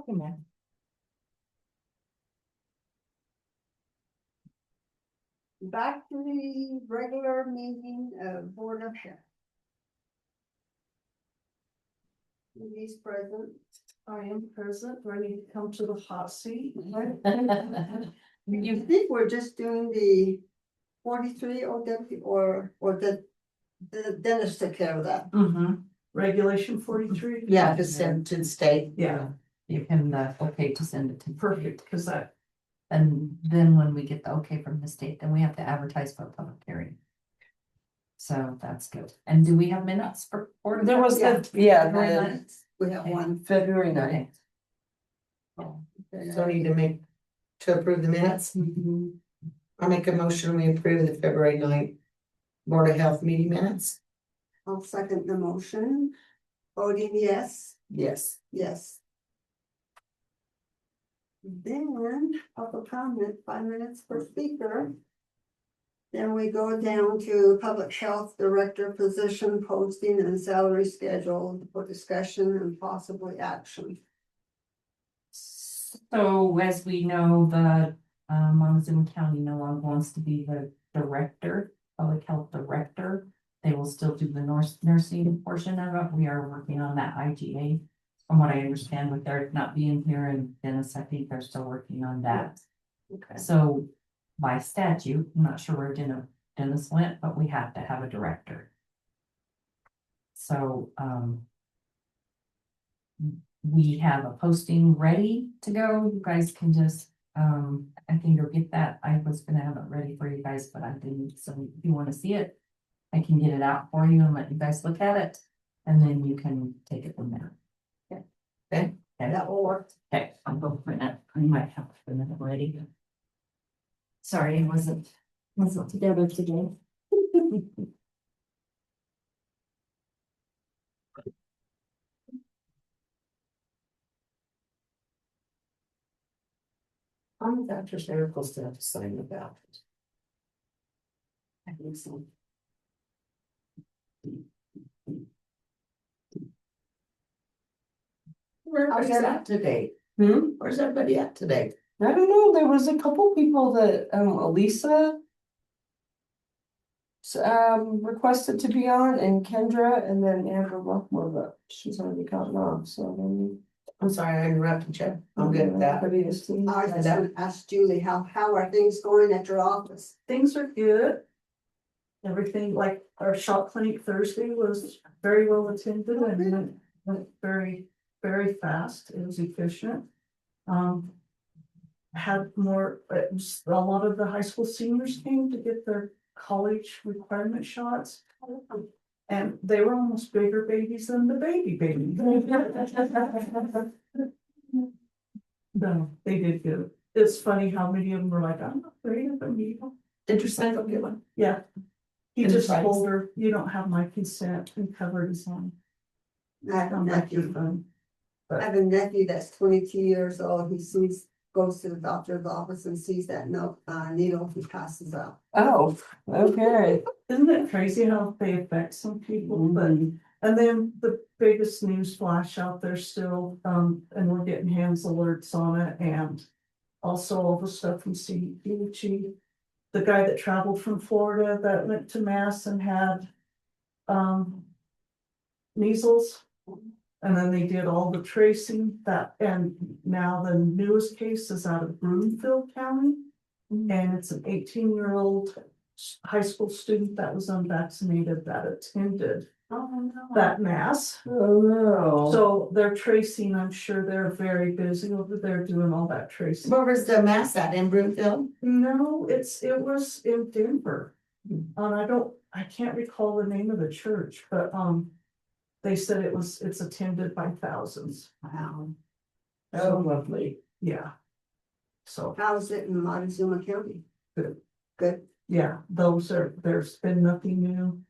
Okay, ma'am. Back to the regular meeting of Board of Health. He's present. I am present, ready to come to the hot seat. You think we're just doing the 43 OW or the dentist took care of that? Regulation 43? Yeah, to send to the state. Yeah, You can, okay to send it to. perfect, because that, And then when we get the okay from the state, then we have to advertise for a public hearing. So that's good. And do we have minutes for? There was the, We have one. February 9th. Okay. So I need to make, to approve the minutes. I make a motion, we approve the February 9th Board of Health meeting minutes. I'll second the motion. Voting yes. Yes. Yes. Then public comment, 5 minutes per speaker. Then we go down to public health director position posting and salary schedule for discussion and possibly action. So as we know, the Montezuma County no longer wants to be the director, public health director. They will still do the nursing portion of it. We are working on that IGA. From what I understand with Derek not being here and Dennis, I think they're still working on that. Okay. So by statute, I'm not sure where Dennis went, but we have to have a director. So we have a posting ready to go. You guys can just, I think you'll get that. I was gonna have it ready for you guys, but I didn't. So if you want to see it, I can get it out for you and let you guys look at it. And then you can take it from there. Okay. That will work. Okay, I'll go print it. I might have to print it already. Sorry, it wasn't together today. I'm Dr. Miracles to have to sign about it. I think so. Where's that today? Where's everybody at today? I don't know, there was a couple people that, Elisa. Requested to be on and Kendra and then Amber Buckmore, but she's already gotten off, so then. I'm sorry, I interrupted you. I'm good with that. Everybody is seeing I was that. just gonna ask Julie, how are things going at your office? things are good. Everything, like our shop clinic Thursday was very well attended and went very, very fast. It was efficient. Had more, a lot of the high school seniors came to get their college requirement shots. And they were almost bigger babies than the baby. No, they did good. It's funny how many of them were like, I'm not afraid of a needle. Did your son go get one? Yeah. He And the just price? told her, you don't have my consent and covered his own. I have a nephew. I have a nephew that's 22 years old. Goes to the doctor's office and sees that needle, he passes out. Oh, okay. Isn't it crazy how they affect some people? But, and then the biggest news flash out there still, and we're getting hands alerts on it, and also all the stuff from CDBG. The guy that traveled from Florida that went to Mass and had measles. And then they did all the tracing and now the newest case is out of Broomfield County. And it's an 18-year-old high school student that was unvaccinated that attended that mass. Oh, no. So they're tracing, I'm sure they're very busy over there doing all that tracing. Where was the mass at, in Broomfield? No, it was in Denver. I can't recall the name of the church, but they said it's attended by thousands. Wow. Oh, lovely. Yeah. So, How's it in Montezuma County? Good. Good. yeah, there's been nothing new.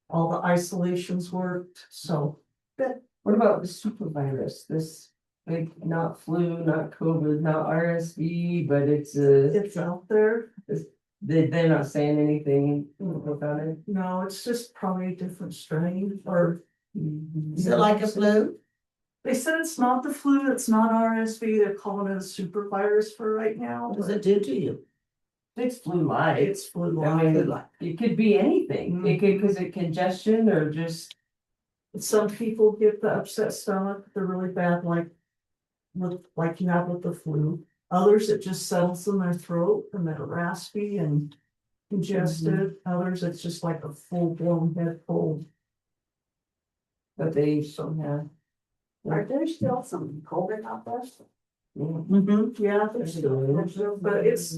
All the isolations worked, so. What about the super virus? This big, not flu, not COVID, not RSV, but it's It's out there. they're not saying anything about it. No, it's just probably a different strain or. Is it like a flu? They said it's not the flu, it's not RSV, they're calling it a super virus for right now. What does it do to you? It's flu-like. It's flu. I mean, it could be anything. It could, cause it congestion or just, Some people get the upset stomach, they're really bad, like you have with the flu. Others, it just settles in their throat and they're raspy and congested. Others, it's just like a full-blown head cold. but they still have. Are there still some COVID out there? Yeah, but it's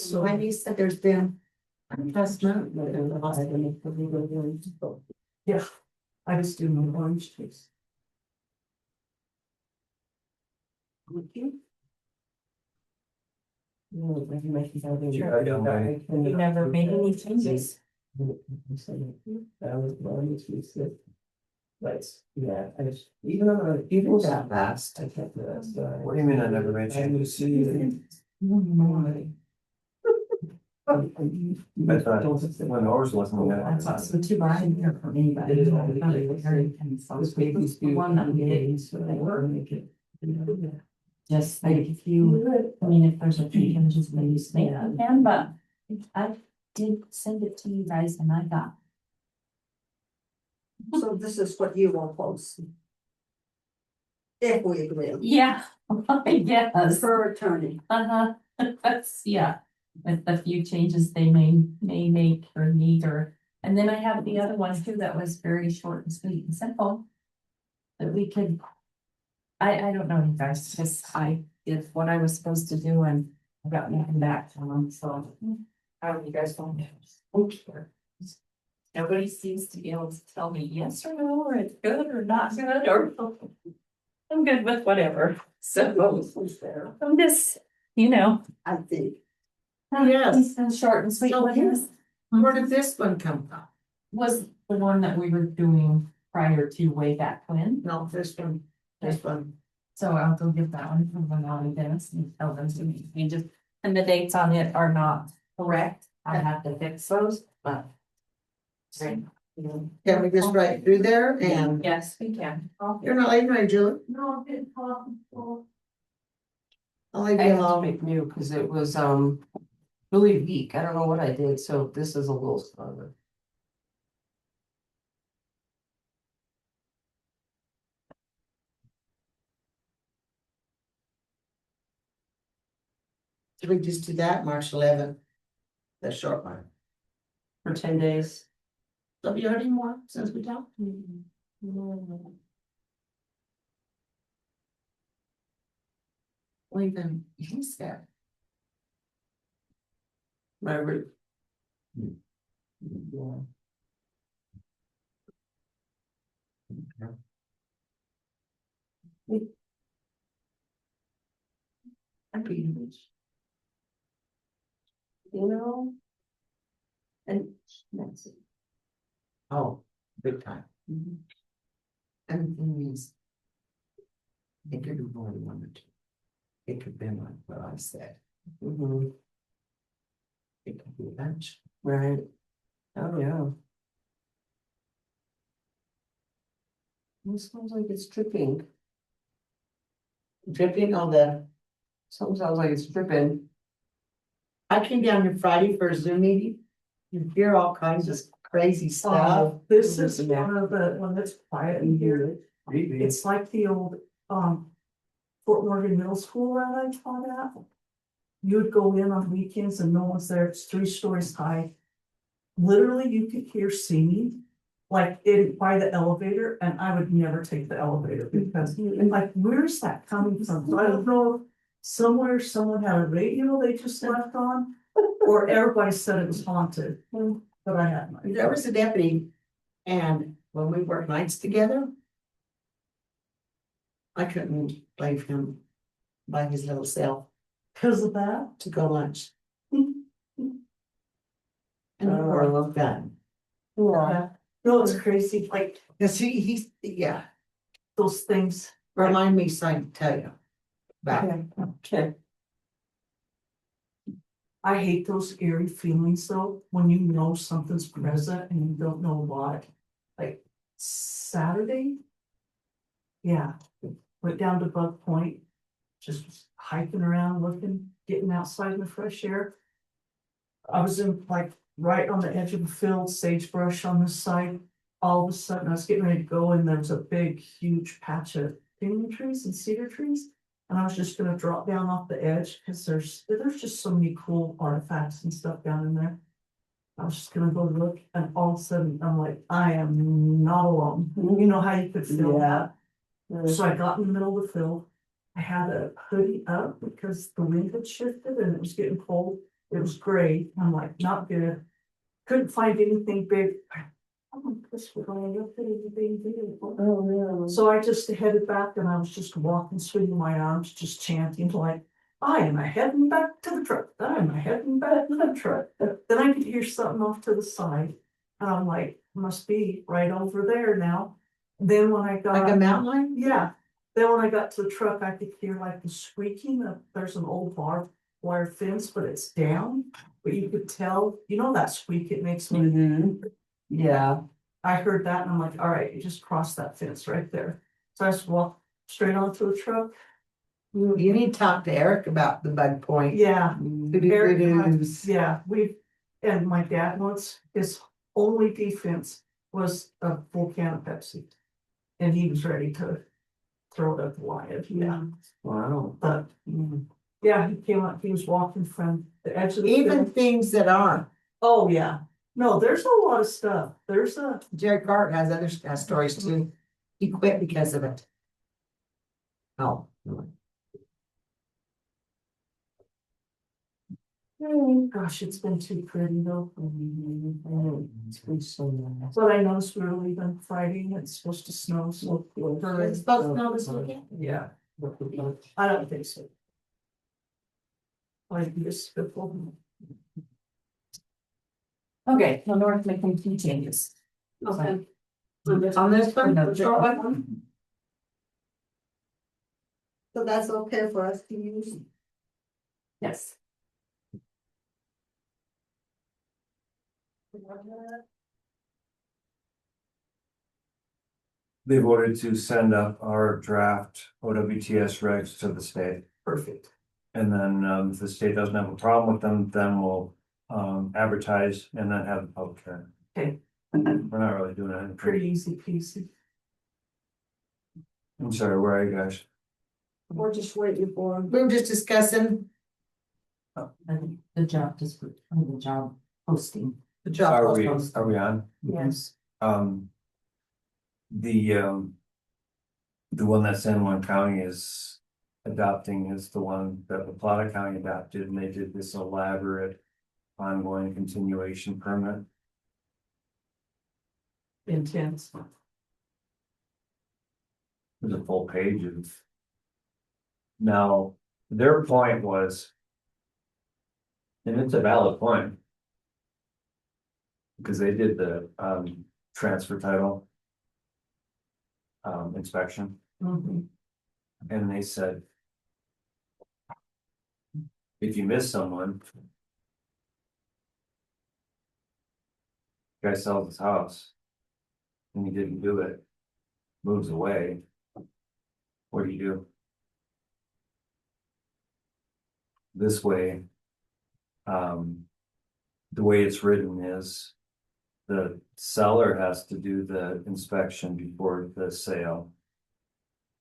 so. My niece said there's been, Yeah, I just do my orange juice. You never made any changes. That was one that but yeah, I just, even though people that fast, I kept the. What do you mean I never made changes? I thought when ours wasn't That's that. awesome too, I didn't hear from anybody. It is all the Not days. very consistent. Those babies The do. one that we did. So they were make it. Just like if you, I mean, if there's a few changes, then you say that can, but I did send it to you guys and I got. So this is what you will post. If we agree, Yeah, I guess. per attorney. Uh-huh, that's, yeah, with the few changes they may make or need or, and then I have the other one too that was very short and sweet and simple. That we could. I don't know, you guys, just I did what I was supposed to do and I got nothing back from them, so. How are you guys going? Okay. Nobody seems to be able to tell me yes or no, or it's good or not good, or. I'm good with whatever, so I'm just, I think. Yes. And short and sweet. So What here's- is- where did this one come from? Was the one that we were doing prior to way back when, No, this one. so I'll go give that one from the naughty Dennis and tell them to make changes. And the dates on it are not correct, I have to fix those, but. Can we just write through there and Yes, we can. you're not leaving, right, Julie? No, it talk. I'll leave I you have to alone. make new, cause it was, really weak. I don't know what I did, so this is a little stronger. Did we just do that, March 11th? The short one. For 10 days. Have you heard any more since we talked? Well, even he said. My root. Yeah. I'm being rich. You know? And that's it. Oh, big time. Mm-hmm. And the thing is. It could be more than one or two. It could be like what I said. Mhm. It could be a bunch. Right. Oh, yeah. It sounds like it's dripping. Dripping on the, Something sounds like it's dripping. I came down here Friday for a Zoom meeting. You hear all kinds of crazy stuff. Oh, this is one of the, one that's quiet in here. Creepy. It's like the old, Fort Morgan Middle School that I taught at. You would go in on weekends and no one's there, it's 3 stories high. Literally, you could hear singing, like by the elevator, and I would never take the elevator because, and like, where's that coming from? So I don't know, if somewhere someone had a radio they just left on, or everybody said it was haunted, but I had my. There was a deputy, and when we worked nights together. I couldn't leave him by his little self Because of that? to go lunch. And the poor little guy. Yeah. No, it's crazy, like Cause he's, yeah, those things. remind me so I can tell you. About it. Okay. I hate those eerie feelings though, when you know something's present and you don't know what. Like Saturday. Yeah, went down to Bug Point. Just hiking around, looking, getting outside in the fresh air. I was in like right on the edge of the field, sagebrush on this side. All of a sudden, I was getting ready to go and there was a big, huge patch of pinyon trees and cedar trees. And I was just gonna drop down off the edge because there's just so many cool artifacts and stuff down in there. I was just gonna go look and all of a sudden I'm like, I am not alone. You know how you could feel that? So I got in the middle of the field. I had a hoodie up because the wind had shifted and it was getting cold. It was gray. I'm like, not good. Couldn't find anything big. Oh, this was only a pretty big deal. Oh, no. So I just headed back and I was just walking, swinging my arms, just chanting like, I am heading back to the truck. I am heading back to the truck. Then I could hear something off to the side. And I'm like, must be right over there now. Then when I got. Like a mountain lion? Yeah, then when I got to the truck, I could hear like the squeaking of, there's an old barbed wire fence, but it's down. But you could tell, you know that squeak it makes when Mm-hmm. Yeah. I heard that and I'm like, all right, you just cross that fence right there. So I just walked straight onto the truck. You need to talk to Eric about the Bug Point. Yeah, Eric, Doo-doo-doo-doos. yeah, and my dad once, his only defense was a full can of Pepsi. And he was ready to throw it at the lion, yeah. Wow. But, yeah, he came up, he was walking from the edge of the Even field. things that aren't. Oh, yeah, no, there's a lot of stuff, there's a, Jerry Cart has other stories too. He quit because of it. Oh. gosh, it's been too pretty though. It's been so nice. But I noticed we were leaving Friday and it's supposed to snow, so. It's supposed to snow this weekend? Yeah, I don't think so. Like this before. Okay, well, North making few changes. Okay. On this one, No, the short one? So that's okay for us to use. Yes. They voted to send up our draft OWTS regs to the state. Perfect. And then, if the state doesn't have a problem with them, then we'll, advertise and then have a public hearing. Okay. We're not really doing anything. Pretty easy peasy. I'm sorry, where are you guys? We're just waiting for. We were just discussing And the job description, the job posting. the job. Are we post. on? Yes. The one that San Juan County is adopting is the one that La Plata County adopted, and they did this elaborate ongoing continuation permit. Intense. There's a full page of. Now, their point was. And it's a valid point. Because they did the transfer title. Inspection, Mhm. and they said. If you miss someone. Guy sells his house. And he didn't do it. Moves away. What do you do? This way. The way it's written is. The seller has to do the inspection before the sale.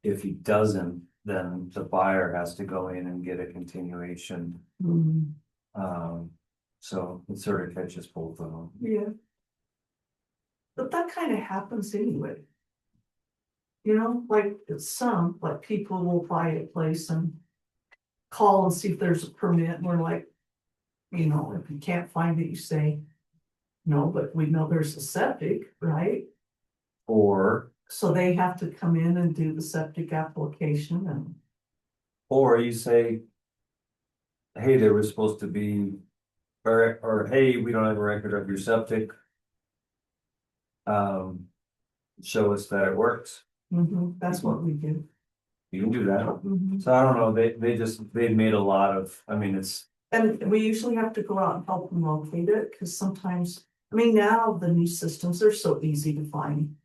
If he doesn't, then the buyer has to go in and get a continuation. Mhm. So it sort of catches both of them. Yeah. But that kind of happens anyway. You know, like some, like people will buy a place and call and see if there's a permit, and we're like, you know, if you can't find it, you say, no, but we know there's a septic, right? Or So they have to come in and do the septic application and, you say. Hey, there was supposed to be, or hey, we don't have a record of your septic. Show us that it works. that's what we do. You can do that. Mhm. So I don't know, they've made a lot of, I mean, it's, And we usually have to go out and help them locate it, because sometimes, I mean, now the new systems are so easy to find.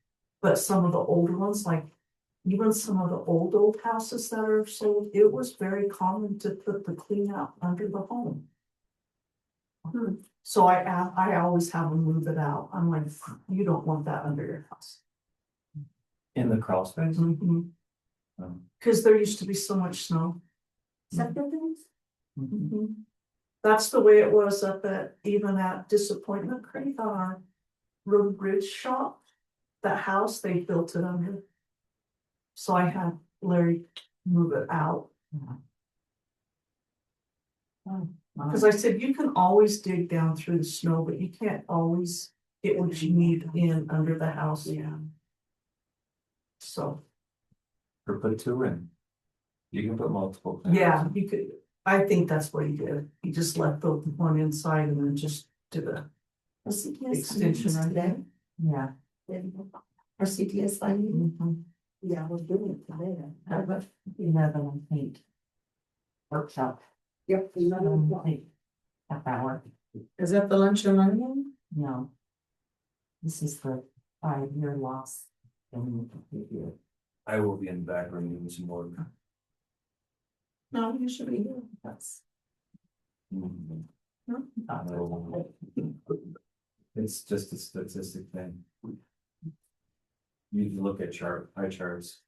But some of the older ones, like even some of the old houses that are sold, it was very common to put the clean out under the home. So I always have them move it out. I'm like, you don't want that under your house. In the crawl space? Cause there used to be so much snow. Separate things? That's the way it was up at, even at Disappointment Creek on our road bridge shop. That house, they built it under. So I had Larry move it out. Cause I said, you can always dig down through the snow, but you can't always get what you need in under the house. Yeah. So, Or put two in. You can put multiple. yeah, you could, I think that's what he did. He just left the one inside and then just did a extension right there. Yeah. Our CTS finding. Yeah, we're doing it today. How about 11, I think. Workshop. Yep. I think half hour. Is that the lunch and learning? No. This is the 5-year loss. I will be in the back room doing some more. No, you should be here. That's. It's just a statistic thing. You can look at pie charts.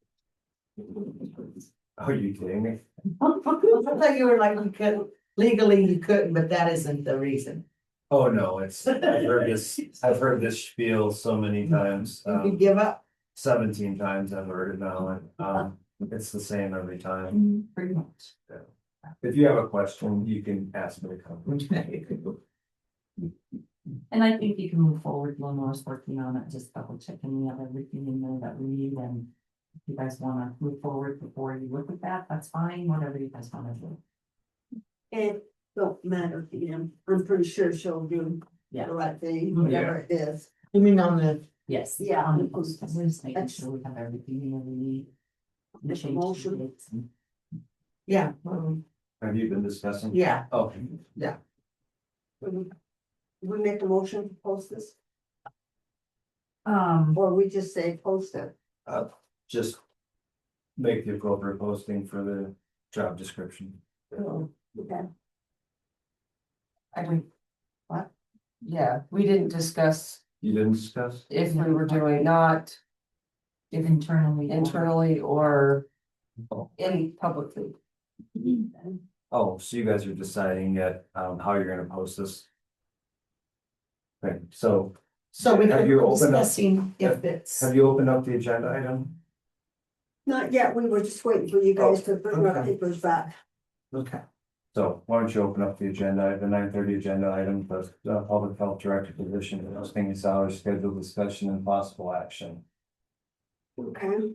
Are you kidding me? I thought you were like, you could, legally you couldn't, but that isn't the reason. Oh, no, I've heard this spiel so many times, You could give up. 17 times I've heard it now, and, it's the same every time. Pretty much. If you have a question, you can ask me to come. And I think you can move forward. Lenore's working on it, just double checking we have everything in there that we need, and if you guys wanna move forward before you look at that, that's fine, whatever you guys wanna do. It don't matter to him. I'm pretty sure she'll do Yeah. the right thing, whatever it is. You mean on the, Yes. Yeah. On the post, we're just making sure we have everything in there we need. We Make a change the motion. dates and- yeah, Have you been discussing? yeah, Oh, We make a motion to post this, Um, or we just say post it. just make the appropriate posting for the job description. Okay. I mean, what? Yeah, we didn't discuss You didn't discuss? if we were doing not internally. internally or in publicly. Oh, so you guys are deciding yet, how you're gonna post this? Okay, so so we Have could you be opened up- discussing if it's. have you opened up the agenda item? Not yet, we were just waiting for you guys to bring our okay. papers back. Okay. So why don't you open up the agenda, the 9:30 agenda item, the public health director position, posting and salary schedule discussion and possible action. Okay.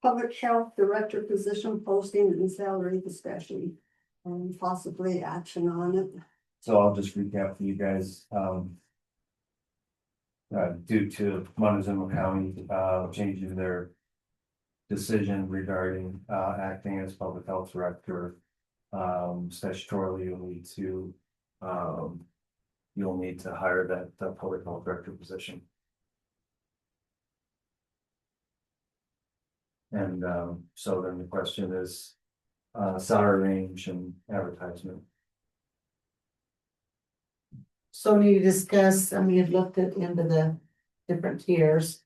Public health director position posting and salary discussion, and possibly action on it. So I'll just recap for you guys, due to Montezuma County, changing their decision regarding, acting as public health director. Statutorily, you'll need to hire that, public health director position. And, so then the question is, salary range and advertisement. So we need to discuss, we had looked at into the different tiers.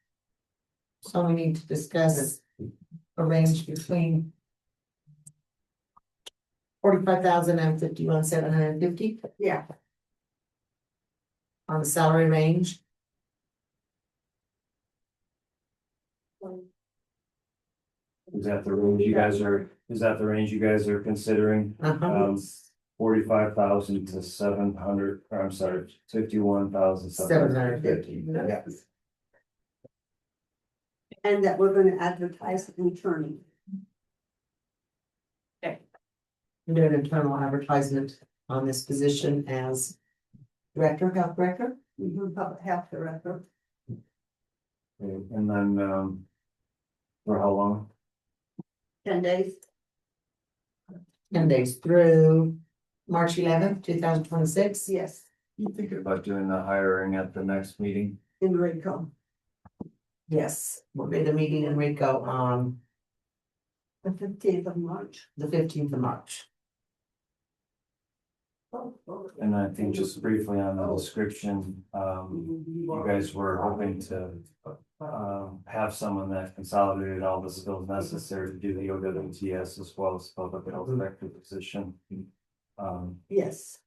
So we need to discuss a range between 45,000 and 51,750 Yeah. on the salary range. Is that the range you guys are considering? Uh-huh. 45,000 to 700, or I'm sorry, 51,750. 750. Yes. And that we're gonna advertise internally. Do an internal advertisement on this position as director, health director. Public health director. And then, for how long? 10 days. 10 days through March 11th, 2026. Yes, You thinking about doing the hiring at the next meeting? in Raycom. Yes, we'll be the meeting in Rico on The 15th of March. the 15th of March. And I think just briefly on the description, you guys were hoping to have someone that consolidated all the skills necessary to do the OWTS as well as public health director position. Yes,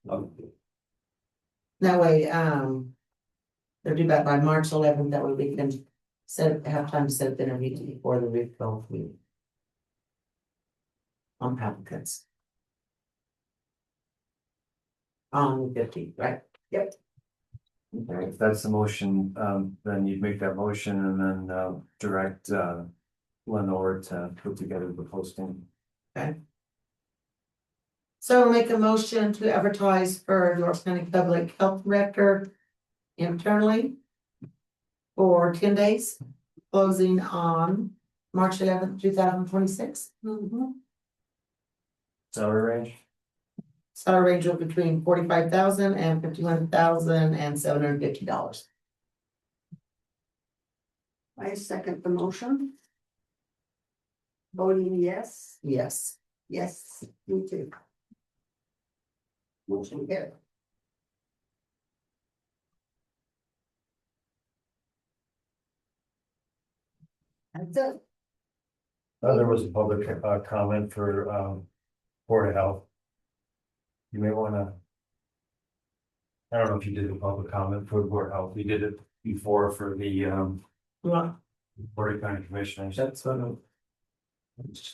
That way, they're due back by March 11th, that way we can have time to set up interviews before the Rico meeting. On applicants. On the 15th, right? Yep. Okay. If that's the motion, then you'd make that motion and then direct Lenore to put together the posting. So make a motion to advertise for North County Public Health Director internally for 10 days, closing on March 11th, 2026. Salary range? Salary range of between $45,000 and $51,750. I second the motion. Voting yes, Yes. yes, me too. Motion carried. That's it. There was a public comment for Board of Health. You may wanna. I don't know if you did a public comment for Board of Health, we did it before for the Board of County Commissioners. That's You want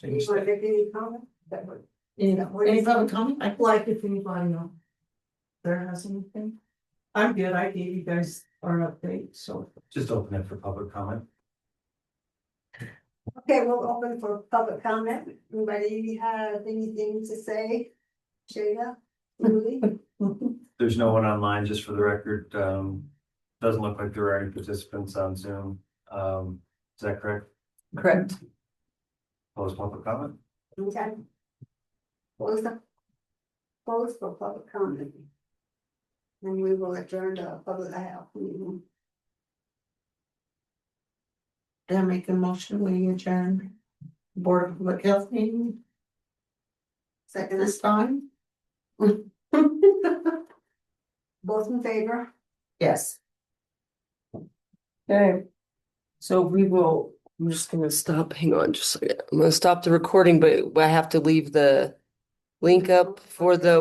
to make any comment? That would- Any public comment? I'd like if anybody there has anything. I'm good, I gave you guys our update, so. just open it for public comment. Okay, we'll open for public comment. Anybody have anything to say? Shayla? Julie? There's no one online, just for the record, doesn't look like there are any participants on Zoom. Is that correct? Correct. Close public comment? Okay. Close for public comment. And we will adjourn the public health meeting. Then make a motion, we adjourn Board of Public Health meeting Second, this time. both in favor? Yes. Okay. So I'm just gonna stop, hang on just a second. I'm gonna stop the recording, but I have to leave the link up for the